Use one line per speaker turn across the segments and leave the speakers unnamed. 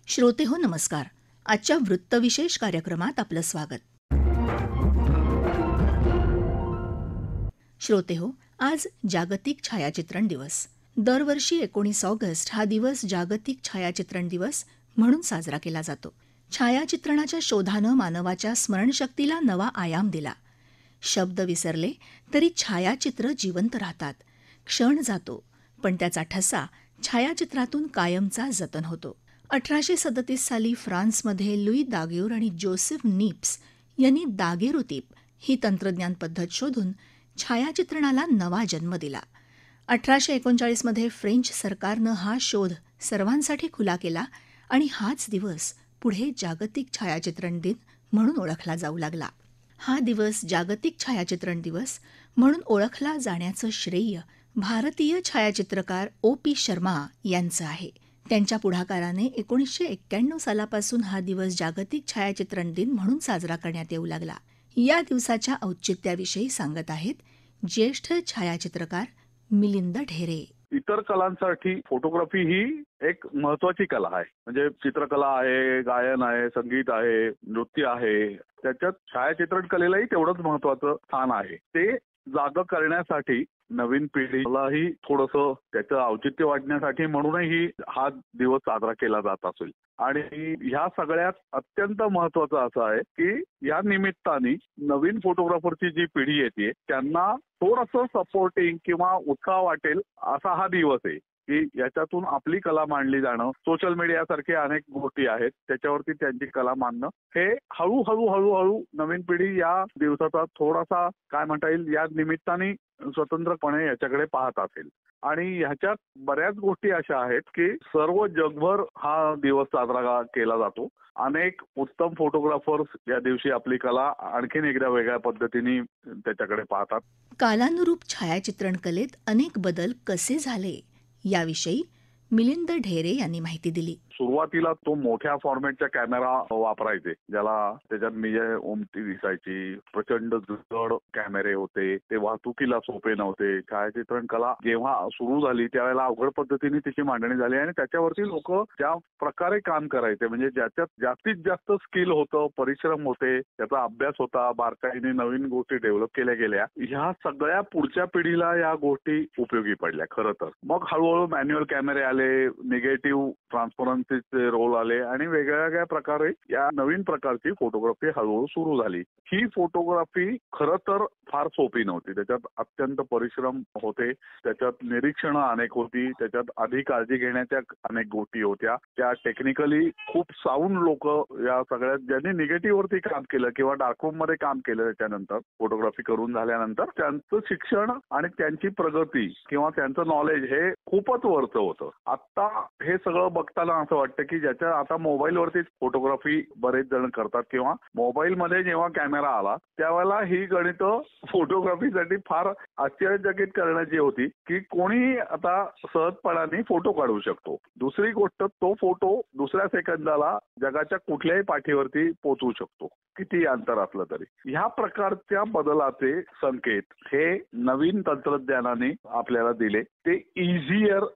श्रोते हो नमस्कार. आजच्या वृत्तविशेष कार्यक्रमात आपलं स्वागत. श्रोते हो, आज जागतिक छायाचित्रण दिवस. दरवर्षी 19 ऑगस्ट हा दिवस जागतिक छायाचित्रण दिवस म्हणून साजरा केला जातो. छायाचित्रणाच्या शोधानं मानवाच्या स्मरणशक्तीला नवा आयाम दिला. शब्द विसरले तरी छायाचित्र जिवंत राहतात. क्षण जातो पण त्याचा ठसा छायाचित्रातून कायमचा जतन होतो. 1837 साली फ्रान्समध्ये लुई दागेर आणि जोसेफ नीप्स यांनी दागेरोतीप ही तंत्रज्ञान पद्धत शोधून छायाचित्रणाला नवा जन्म दिला. 1839 मध्ये फ्रेंच सरकारनं हा शोध सर्वांसाठी खुला केला आणि हाच दिवस पुढे जागतिक छायाचित्रण दिन म्हणून ओळखला जाऊ लागला. हा दिवस जागतिक छायाचित्रण दिवस म्हणून ओळखला जाण्याचं श्रेय भारतीय छायाचित्रकार O.P. शर्मा यांचं आहे. त्यांच्या पुढाकाराने 1991 सालापासून हा दिवस जागतिक छायाचित्रण दिन म्हणून साजरा करण्यात येऊ लागला. या दिवसाच्या औचित्याविषयी सांगत आहेत ज्येष्ठ छायाचित्रकार मिलिंद ढेरे.
इतर कलांसाठी फोटोग्राफी ही एक महत्वाची कला आहे. म्हणजे चित्रकला आहे, गायन आहे, संगीत आहे, नृत्य आहे. त्याच्यात छायाचित्रण कलेलाही तेवढंच महत्वाचं स्थान आहे. ते जागा करण्यासाठी नवीन पिढीलाही थोडंसं त्याचं औचित्य वाढण्यासाठी म्हणूनही हा दिवस साजरा केला जात असेल. आणि ह्या सगळ्यात अत्यंत महत्वाचं असं आहे की या निमित्ताने नवीन फोटोग्राफरची जी पिढी येते त्यांना थोडंसं सपोर्टिंग किंवा उत्साह वाटेल असा हा दिवस आहे की याच्यातून आपली कला मांडली जाणं. सोशल मीडिया सारखे अनेक गोष्टी आहेत त्याच्यावरती त्यांची कला मांडणं हे हळूहळू नवीन पिढी या दिवसाचा थोडासा काय म्हणता येईल या निमित्ताने स्वतंत्रपणे याच्याकडे पाहत असेल. आणि ह्याच्यात बऱ्याच गोष्टी अशा आहेत की सर्व जगभर हा दिवस साजरा केला जातो. अनेक उत्तम फोटोग्राफर्स या दिवशी आपली कला आणखीन एकदा वेगळ्या पद्धतीने त्याच्याकडे पाहतात.
कालानुरूप छायाचित्रण कलेत अनेक बदल कसे झाले याविषयी मिलिंद ढेरे यांनी माहिती दिली.
सुरुवातीला तो मोठ्या फॉर्मॅटचा कॅमेरा वापरायचे ज्याला त्याच्यात निळे उमटी दिसायची. प्रचंड जड कॅमेरे होते. ते वाहतुकीला सोपे नव्हते. छायाचित्रण कला जेव्हा सुरू झाली त्यावेळेला अवघड पद्धतीने तिची मांडणी झाली आणि त्याच्यावरती लोक ज्या प्रकारे काम करायचे म्हणजे ज्याच्यात जास्तीत जास्त स्किल होतं, परिश्रम होते, त्याचा अभ्यास होता, बारकाईने नवीन गोष्टी डेव्हलप केल्या गेल्या. ह्या सगळ्या पुढच्या पिढीला या गोष्टी उपयोगी पडल्या खरं तर. मग हळूहळू मॅन्युअल कॅमेरे आले, निगेटिव्ह ट्रान्सपरन्सीचे रोल आले आणि वेगवेगळ्या प्रकारे या नवीन प्रकारची फोटोग्राफी हळूहळू सुरू झाली. ही फोटोग्राफी खरं तर फार सोपी नव्हती. त्याच्यात अत्यंत परिश्रम होते. त्याच्यात निरीक्षणं अनेक होती. त्याच्यात आधी काळजी घेण्याच्या अनेक गोष्टी होत्या. त्या टेक्निकली खूप साऊंड लोक या सगळ्यात ज्यांनी निगेटिव्ह वरती काम केलं किंवा डार्करूम मध्ये काम केलं त्याच्यानंतर फोटोग्राफी करून झाल्यानंतर त्यांचं शिक्षण आणि त्यांची प्रगती किंवा त्यांचं नॉलेज हे खूपच वरचं होतं. आता हे सगळं बघताना असं वाटतं की ज्याच्या आता मोबाईलवरतीच फोटोग्राफी बरेच जण करतात किंवा मोबाईलमध्ये जेव्हा कॅमेरा आला त्यावेळेला ही गणितं फोटोग्राफीसाठी फार आश्चर्यचकित करण्याची होती की कोणी आता सहजपणाने फोटो काढू शकतो. दुसरी गोष्ट तो फोटो दुसऱ्या सेकंदाला जगाच्या कुठल्याही पाठीवरती पोहोचवू शकतो किती अंतर असलं तरी. ह्या प्रकारच्या बदलाचे संकेत हे नवीन तंत्रज्ञानाने आपल्याला दिले. ते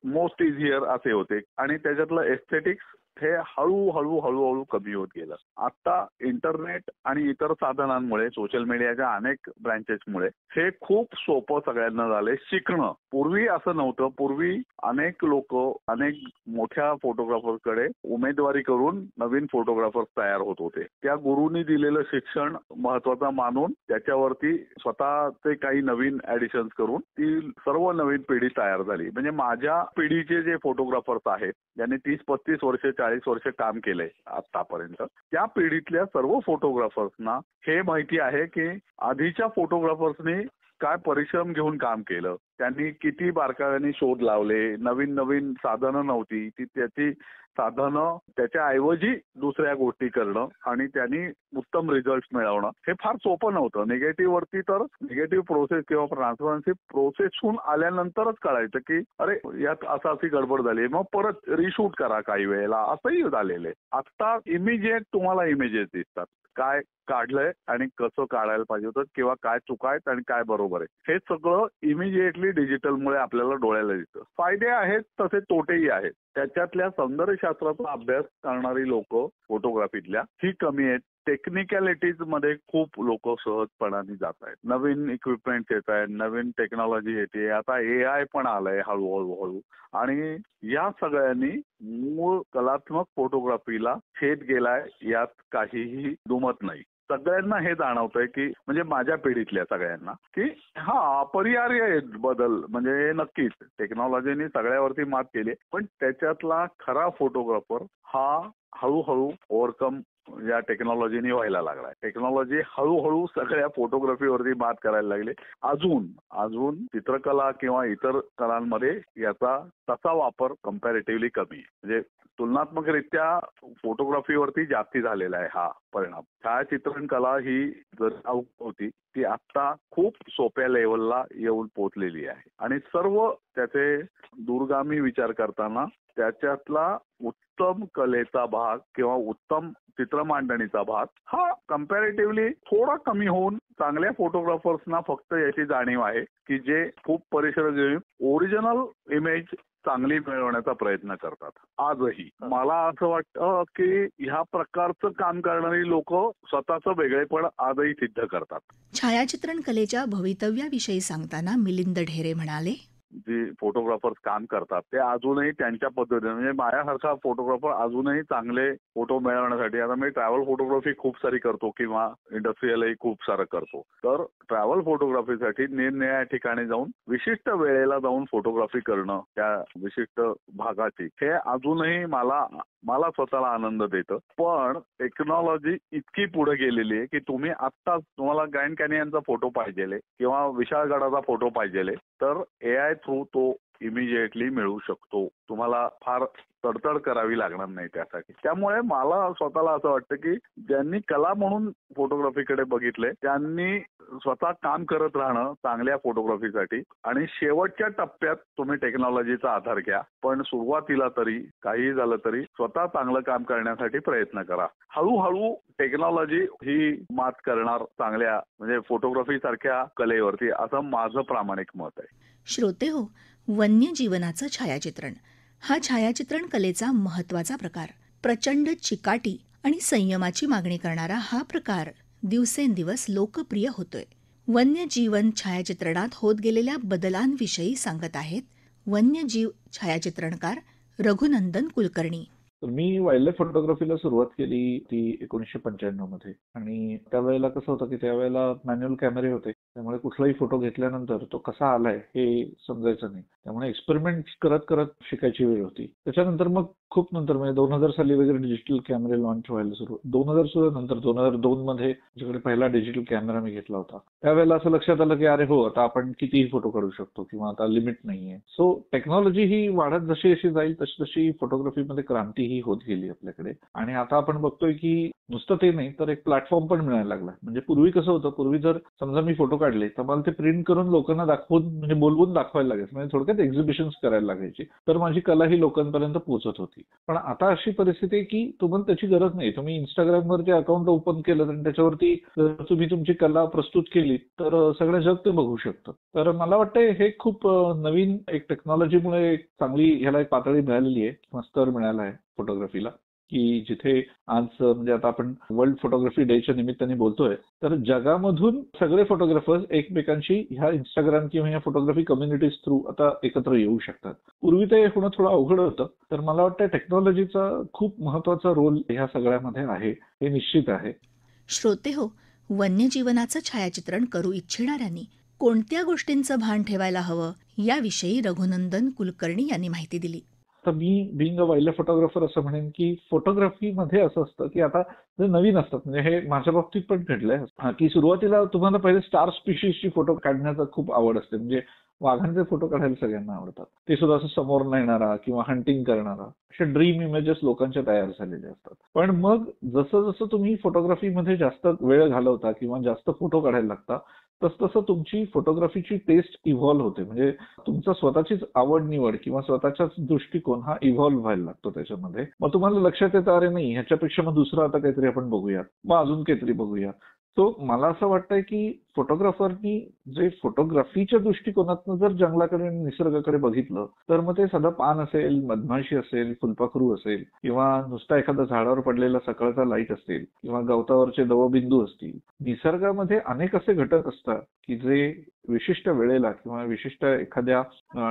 मोस्ट इझियर असे होते आणि त्याच्यातलं एस्थेटिक्स हे हळूहळू कमी होत गेलं. आता इंटरनेट आणि इतर साधनांमुळे सोशल मीडियाच्या अनेक ब्रँचेसमुळे हे खूप सोपं सगळ्यांना झाले शिकणं. पूर्वी असं नव्हतं. पूर्वी अनेक लोक अनेक मोठ्या फोटोग्राफरकडे उमेदवारी करून नवीन फोटोग्राफर्स तयार होत होते. त्या गुरूंनी दिलेलं शिक्षण महत्वाचं मानून त्याच्यावरती स्वतःचे काही नवीन ऍडिशन्स करून ती सर्व नवीन पिढी तयार झाली. म्हणजे माझ्या पिढीचे जे फोटोग्राफर्स आहेत ज्यांनी 30-35 वर्ष 40 वर्ष काम केलंय आतापर्यंत त्या पिढीतल्या सर्व फोटोग्राफर्सना हे माहिती आहे की आधीच्या फोटोग्राफर्सनी काय परिश्रम घेऊन काम केलं. त्यांनी किती बारकाव्याने शोध लावले. नवीन साधनं नव्हती ती त्याची साधनं त्याच्याऐवजी दुसऱ्या गोष्टी करणं आणि त्यांनी उत्तम रिझल्ट मिळवणं हे फार सोपं नव्हतं. निगेटिव्ह वरती तर निगेटिव्ह प्रोसेस किंवा ट्रान्सपरन्सी प्रोसेसहून आल्यानंतरच कळायचं की अरे यात अशी गडबड झाली मग परत रिशूट करा काही वेळेला असंही झालेलं आहे. आता इमिजिएट तुम्हाला इमेजेस दिसतात. काय काढलंय आणि कसं काढायला पाहिजे होतं किंवा काय चुका आहेत आणि काय बरोबर आहे हे सगळं इमिजिएटली डिजिटलमुळे आपल्याला डोळ्याला दिसतं. फायदे आहेत तसे तोटेही आहेत. त्याच्यातल्या सौंदर्यशास्त्राचा अभ्यास करणारी लोक फोटोग्राफीतल्या ही कमी आहेत. टेक्निकॅलिटीज मध्ये खूप लोक सहजपणाने जात आहेत. नवीन इक्विपमेंट येत आहेत, नवीन टेक्नॉलॉजी येते, आता AI पण आलंय हळूहळू आणि या सगळ्यांनी मूळ कलात्मक फोटोग्राफीला छेद गेलाय यात काहीही दुमत नाही. सगळ्यांना हे जाणवतंय की म्हणजे माझ्या पिढीतल्या सगळ्यांना की अपरिहार्य आहेत बदल. म्हणजे नक्कीच टेक्नॉलॉजीने सगळ्यावरती मात केली पण त्याच्यातला खरा फोटोग्राफर हा हळूहळू ओव्हरकम या टेक्नॉलॉजीने व्हायला लागलाय. टेक्नॉलॉजी हळूहळू सगळ्या फोटोग्राफीवरती मात करायला लागली. अजून चित्रकला किंवा इतर कलांमध्ये याचा तसा वापर कम्पॅरेटिव्हली कमी आहे. म्हणजे तुलनात्मकरित्या फोटोग्राफीवरती जास्ती झालेला आहे हा परिणाम. छायाचित्रण कला ही जर होती ती आता खूप सोप्या लेवलला येऊन पोहोचलेली आहे आणि सर्व त्याचे दूरगामी विचार करताना त्याच्यातला उत्तम कलेचा भाग किंवा उत्तम चित्र मांडणीचा भाग हा कम्पॅरेटिव्हली थोडा कमी होऊन चांगल्या फोटोग्राफर्सना फक्त याची जाणीव आहे की जे खूप परिश्रम घेऊन ओरिजिनल इमेज चांगली मिळवण्याचा प्रयत्न करतात. आजही मला असं वाटतं की ह्या प्रकारचं काम करणारी लोक स्वतःचं वेगळेपण आजही सिद्ध करतात.
छायाचित्रण कलेच्या भवितव्याविषयी सांगताना मिलिंद ढेरे म्हणाले,
जी फोटोग्राफर्स काम करतात ते अजूनही त्यांच्या पद्धतीने म्हणजे माझ्यासारखा फोटोग्राफर अजूनही चांगले फोटो मिळवण्यासाठी आता मी ट्रॅव्हल फोटोग्राफी खूप सारी करतो किंवा इंडस्ट्रियलही खूप सारं करतो. तर ट्रॅव्हल फोटोग्राफीसाठी निरनिराळ्या ठिकाणी जाऊन विशिष्ट वेळेला जाऊन फोटोग्राफी करणं त्या विशिष्ट भागाची हे अजूनही मला स्वतःला आनंद देतं. पण टेक्नॉलॉजी इतकी पुढे गेलेली आहे की तुम्ही आत्ताच तुम्हाला ग्रँड कॅनियनचा फोटो पाहिजे किंवा विशाळगडाचा फोटो पाहिजे तर AI थ्रू तो इमिजिएटली मिळू शकतो. तुम्हाला फार तडतड करावी लागणार नाही त्यासाठी. त्यामुळे मला स्वतःला असं वाटतं की ज्यांनी कला म्हणून फोटोग्राफीकडे बघितले त्यांनी स्वतः काम करत राहणं चांगल्या फोटोग्राफीसाठी आणि शेवटच्या टप्प्यात तुम्ही टेक्नॉलॉजीचा आधार घ्या. पण सुरुवातीला तरी काही झालं तरी स्वतः चांगलं काम करण्यासाठी प्रयत्न करा. हळूहळू टेक्नॉलॉजी ही मात करणार चांगल्या म्हणजे फोटोग्राफी सारख्या कलेवरती असं माझं प्रामाणिक मत आहे.
श्रोते हो, वन्यजीवनाचं छायाचित्रण हा छायाचित्रण कलेचा महत्वाचा प्रकार. प्रचंड चिकाटी आणि संयमाची मागणी करणारा हा प्रकार दिवसेंदिवस लोकप्रिय होतोय. वन्यजीवन छायाचित्रणात होत गेलेल्या बदलांविषयी सांगत आहेत वन्यजीव छायाचित्रणकार रघुनंदन कुलकर्णी.
तर मी वाईल्ड लाईफ फोटोग्राफीला सुरुवात केली ती 1995 मध्ये आणि त्यावेळेला कसं होतं की त्यावेळेला मॅन्युअल कॅमेरे होते त्यामुळे कुठलाही फोटो घेतल्यानंतर तो कसा आलाय हे समजायचं नाही. त्यामुळे एक्सपेरिमेंट करत करत शिकायची वेळ होती. त्याच्यानंतर मग खूप नंतर म्हणजे 2000 साली वगैरे डिजिटल कॅमेरे लॉन्च व्हायला सुरू 2000 सुद्धा नंतर 2002 मध्ये माझ्याकडे पहिला डिजिटल कॅमेरा मी घेतला होता. त्यावेळेला असं लक्षात आलं की अरे हो आता आपण कितीही फोटो काढू शकतो किंवा आता लिमिट नाहीये. सो टेक्नॉलॉजी ही वाढत जशी जशी जाईल तशी तशी फोटोग्राफीमध्ये क्रांती ही होत गेली आपल्याकडे आणि आता आपण बघतोय की नुसतं ते नाही तर एक प्लॅटफॉर्म पण मिळायला लागला. म्हणजे पूर्वी कसं होतं पूर्वी जर समजा मी फोटो काढले तर मला ते प्रिंट करून लोकांना दाखवून म्हणजे बोलवून दाखवायला लागायचं म्हणजे थोडक्यात एक्झिबिशन्स करायला लागायची तर माझी कला ही लोकांपर्यंत पोहोचत होती. पण आता अशी परिस्थिती आहे की तुम्हाला त्याची गरज नाही. तुम्ही इंस्टाग्रामवरती अकाउंट ओपन केलं आणि त्याच्यावरती तुम्ही तुमची कला प्रस्तुत केली तर सगळं जग ते बघू शकतं. तर मला वाटतं हे खूप नवीन एक टेक्नॉलॉजीमुळे एक चांगली ह्याला एक पातळी मिळालेली आहे स्तर मिळाला आहे फोटोग्राफीला की जिथे आज म्हणजे आता आपण वर्ल्ड फोटोग्राफी डेच्या निमित्ताने बोलतोय तर जगामधून सगळे फोटोग्राफर्स एकमेकांशी ह्या इंस्टाग्राम किंवा ह्या फोटोग्राफी कम्युनिटीज थ्रू आता एकत्र येऊ शकतात. पूर्वी ते होणं थोडं अवघड होतं. तर मला वाटतं टेक्नॉलॉजीचा खूप महत्वाचा रोल ह्या सगळ्यामध्ये आहे हे निश्चित आहे.
श्रोते हो, वन्यजीवनाचं छायाचित्रण करू इच्छिणाऱ्यांनी कोणत्या गोष्टींचं भान ठेवायला हवं याविषयी रघुनंदन कुलकर्णी यांनी माहिती दिली.
तर मी being a wildlife photographer असं म्हणेन की फोटोग्राफीमध्ये असं असतं की आता जे नवीन असतात म्हणजे हे माझ्या बाबतीत पण घडलंय की सुरुवातीला तुम्हाला पहिले स्टार स्पीशीजची फोटो काढण्याचा खूप आवड असते. म्हणजे वाघांचे फोटो काढायला सगळ्यांना आवडतात. ते सुद्धा असं समोर नेणारा किंवा हंटिंग करणारा, अशा ड्रीम इमेजेस लोकांच्या तयार झालेले असतात. पण मग जसं जसं तुम्ही फोटोग्राफीमध्ये जास्त वेळ घालवता किंवा जास्त फोटो काढायला लागता, तसतसं तुमची फोटोग्राफीची टेस्ट इव्हॉल्व्ह होते. म्हणजे तुमचा स्वतःचीच आवड निवड किंवा स्वतःचाच दृष्टिकोन हा इव्हॉल्व्ह व्हायला लागतो त्याच्यामध्ये. मग तुम्हाला लक्षात येतं, अरे नाही, ह्याच्यापेक्षा मग दुसरं आता काहीतरी आपण बघूयात, मग अजून काहीतरी बघूया. सो मला असं वाटतंय की फोटोग्राफरनी जे फोटोग्राफीच्या दृष्टिकोनातनं जर जंगलाकडे आणि निसर्गाकडे बघितलं, तर मग ते साधं पान असेल, मधमाशी असेल, फुलपाखरू असेल किंवा नुसता एखादा झाडावर पडलेला सकाळचा लाईट असेल किंवा गवतावरचे दवबिंदू असतील. निसर्गामध्ये अनेक असे घटक असतात की जे विशिष्ट वेळेला किंवा विशिष्ट एखाद्या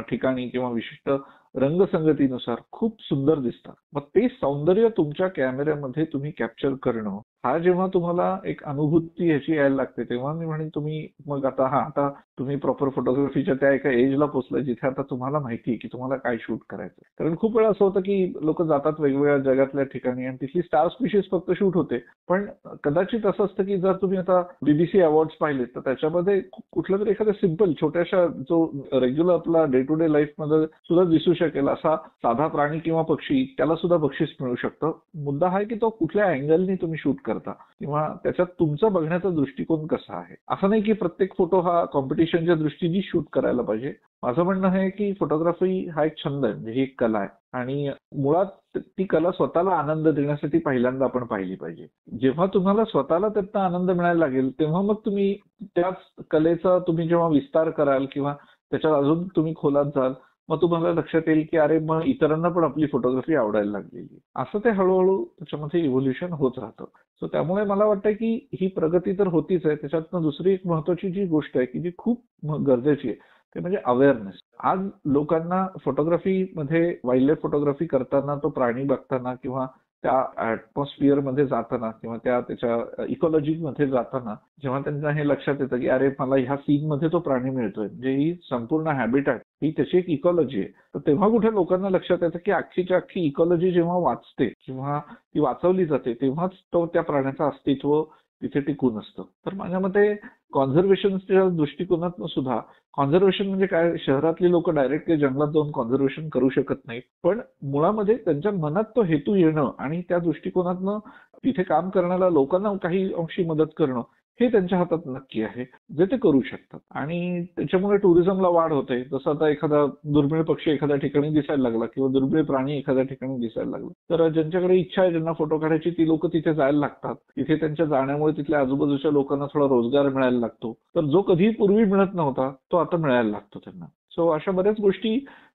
ठिकाणी किंवा विशिष्ट रंगसंगतीनुसार खूप सुंदर दिसतात. मग ते सौंदर्य तुमच्या कॅमेऱ्यामध्ये तुम्ही कॅप्चर करणं, हा जेव्हा तुम्हाला एक अनुभूती ह्याची यायला लागते, तेव्हा मी म्हणेन तुम्ही मग आता तुम्ही प्रॉपर फोटोग्राफीच्या त्या एका एजला पोहोचलाय जिथे आता तुम्हाला माहिती आहे की तुम्हाला काय शूट करायचं. कारण खूप वेळा असं होतं की लोक जातात वेगवेगळ्या जगातल्या ठिकाणी आणि तिथली स्टार स्पीशीज फक्त शूट होते. पण कदाचित असं असतं की जर तुम्ही आता BBC अवॉर्ड्स पाहिले तर त्याच्यामध्ये कुठल्या तरी एखाद्या सिम्पल छोट्याशा जो रेग्युलर आपला डे टू डे लाईफ मध्ये सुद्धा दिसू शकेल असा साधा प्राणी किंवा पक्षी, त्याला सुद्धा बक्षीस मिळू शकतं. मुद्दा हा आहे की तो कुठल्या अँगलनी तुम्ही शूट करता किंवा त्याच्यात तुमचा बघण्याचा दृष्टिकोन कसा आहे. असं नाही की प्रत्येक फोटो हा कॉम्पिटिशनच्या दृष्टीने शूट करायला पाहिजे. माझं म्हणणं आहे की फोटोग्राफी हा एक छंद आहे, म्हणजे ही एक कला आहे आणि मुळात ती कला स्वतःला आनंद देण्यासाठी पहिल्यांदा आपण पाहिली पाहिजे. जेव्हा तुम्हाला स्वतःला त्यातनं आनंद मिळायला लागेल तेव्हा मग तुम्ही त्याच कलेचा तुम्ही जेव्हा विस्तार कराल किंवा त्याच्यात अजून तुम्ही खोलात जाल, मग तुम्हाला लक्षात येईल की अरे मग इतरांना पण आपली फोटोग्राफी आवडायला लागलेली. असं ते हळूहळू त्याच्यामध्ये इव्होल्युशन होत राहतं. सो त्यामुळे मला वाटतं की ही प्रगती तर होतीच आहे, त्याच्यातनं दुसरी एक महत्वाची जी गोष्ट आहे की जी खूप गरजेची आहे ते म्हणजे अवेअरनेस. आज लोकांना फोटोग्राफीमध्ये वाईल्ड लाईफ फोटोग्राफी करताना, तो प्राणी बघताना किंवा त्या ऍटमॉस्फिअर मध्ये जाताना किंवा त्याच्या इकॉलॉजी मध्ये जाताना जेव्हा त्यांना हे लक्षात येतं की अरे मला ह्या सीन मध्ये तो प्राणी मिळतोय, म्हणजे ही संपूर्ण हॅबिटॅट, ही त्याची एक इकॉलॉजी आहे, तर तेव्हा कुठे लोकांना लक्षात येतं की अख्खीच्या अख्खी इकॉलॉजी जेव्हा वाचते किंवा ती वाचवली जाते तेव्हाच तो त्या प्राण्याचं अस्तित्व तिथे टिकून असतं. तर माझ्या मते कॉन्झर्वेशनच्या दृष्टिकोनातून सुद्धा, कॉन्झर्वेशन म्हणजे काय, शहरातली लोक डायरेक्टली जंगलात जाऊन कॉन्झर्वेशन करू शकत नाहीत, पण मुळामध्ये त्यांच्या मनात तो हेतू येणं आणि त्या दृष्टिकोनातनं तिथे काम करणाऱ्या लोकांना काही अंशी मदत करणं, हे त्यांच्या हातात नक्की आहे, जे ते करू शकतात. आणि त्याच्यामुळे टुरिझमला वाढ होते. जसं आता एखादा दुर्मिळ पक्षी एखाद्या ठिकाणी दिसायला लागला किंवा दुर्मिळ प्राणी एखाद्या ठिकाणी दिसायला लागला, तर ज्यांच्याकडे इच्छा आहे, ज्यांना फोटो काढायची, ती लोक तिथे जायला लागतात. तिथे त्यांच्या जाण्यामुळे तिथल्या आजूबाजूच्या लोकांना थोडा रोजगार मिळायला लागतो. तर जो कधी पूर्वी मिळत नव्हता तो आता मिळायला लागतो त्यांना. सो अशा बऱ्याच गोष्टी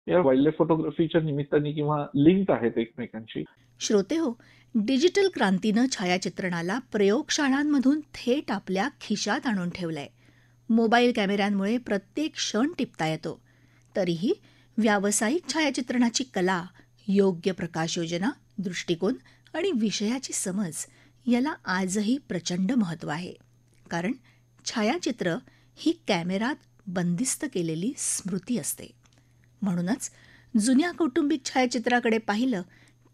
या वाईल्ड लाईफ फोटोग्राफीच्या निमित्ताने किंवा लिंक्ड आहेत एकमेकांशी.
श्रोते हो, डिजिटल क्रांतीनं छायाचित्रणाला प्रयोगशाळांमधून थेट आपल्या खिशात आणून ठेवलंय. मोबाईल कॅमेऱ्यांमुळे प्रत्येक क्षण टिपता येतो. तरीही व्यावसायिक छायाचित्रणाची कला, योग्य प्रकाशयोजना, दृष्टिकोन आणि विषयाची समज याला आजही प्रचंड महत्त्व आहे. कारण छायाचित्र ही कॅमेऱ्यात बंदिस्त केलेली स्मृती असते. म्हणूनच जुन्या कौटुंबिक छायाचित्राकडे पाहिलं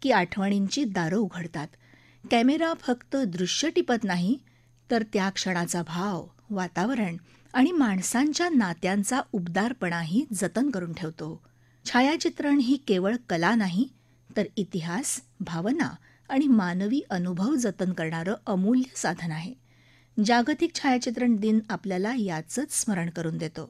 की आठवणींची दारं उघडतात. कॅमेरा फक्त दृश्य टिपत नाही, तर त्या क्षणाचा भाव, वातावरण आणि माणसांच्या नात्यांचा उबदारपणाही जतन करून ठेवतो. छायाचित्रण ही केवळ कला नाही, तर इतिहास, भावना आणि मानवी अनुभव जतन करणारं अमूल्य साधन आहे. जागतिक छायाचित्रण दिन आपल्याला याचंच स्मरण करून देतो.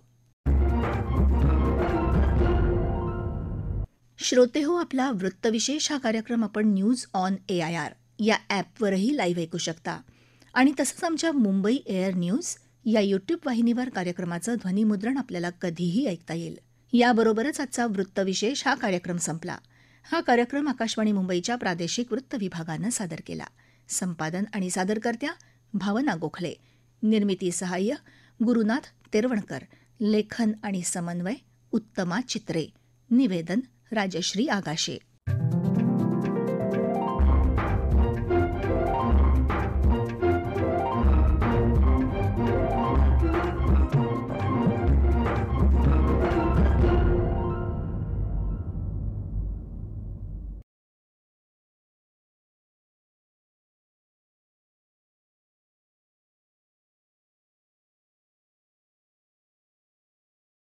श्रोते हो, आपला वृत्तविशेष हा कार्यक्रम आपण न्यूज ऑन AIR या ॲपवरही लाईव्ह ऐकू शकता आणि तसंच आमच्या मुंबई एअर न्यूज या यूट्यूब वाहिनीवर कार्यक्रमाचं ध्वनिमुद्रण आपल्याला कधीही ऐकता येईल. याबरोबरच आजचा वृत्तविशेष हा कार्यक्रम संपला. हा कार्यक्रम आकाशवाणी मुंबईच्या प्रादेशिक वृत्त विभागानं सादर केला. संपादन आणि सादरकर्त्या भावना गोखले. निर्मिती सहाय्य गुरुनाथ तेरवणकर. लेखन आणि समन्वय उत्तमा चित्रे. निवेदन राजश्री आगाशे.